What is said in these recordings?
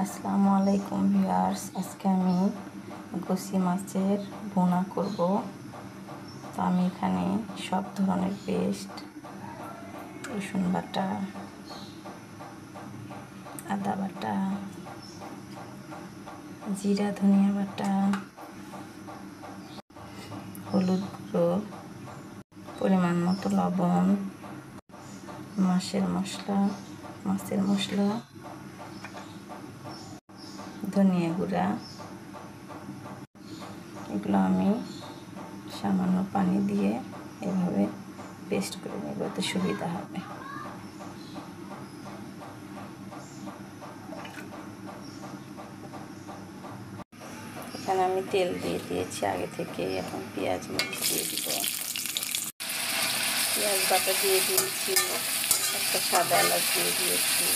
আসসালামু আলাইকুম ভিউয়ার্স, আজকে আমি গুছি মাছের ভুনা করব। তো আমি এখানে সব ধরনের পেস্ট, রসুন বাটা, আদা বাটা, জিরা ধনিয়া বাটা, হলুদ গুঁড়ো, পরিমাণ মতো লবণ, মাছের মশলা, ধনিয়া গুঁড়া, এগুলো আমি সামান্য পানি দিয়ে এভাবে পেস্ট করে নেব, এতে সুবিধা হবে। এখানে আমি তেল দিয়ে দিয়েছি আগে থেকে। এখন পেঁয়াজ মরিচ দিয়ে দিব। পেঁয়াজ বাটা দিয়ে দিয়েছি, একটা সাদা এলাচ দিয়ে দিয়েছি।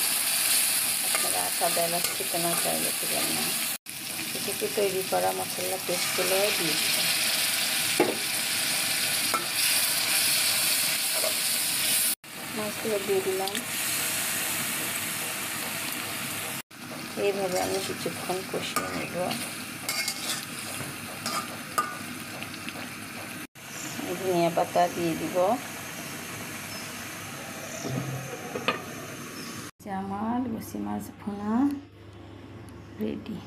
আপনারা সাদা এলাচ খেতে না চাইলে দেবেন না। এটাকে তৈরি করা মশলা পেস্টগুলো দিয়ে দিবেন। মাছগুলো দিয়ে দিলাম। এইভাবে আমি কিছুক্ষণ কষিয়ে নেব। ধনিয়া পাতা দিয়ে দিব। আমার গুছি মাছ ভুনা রেডি।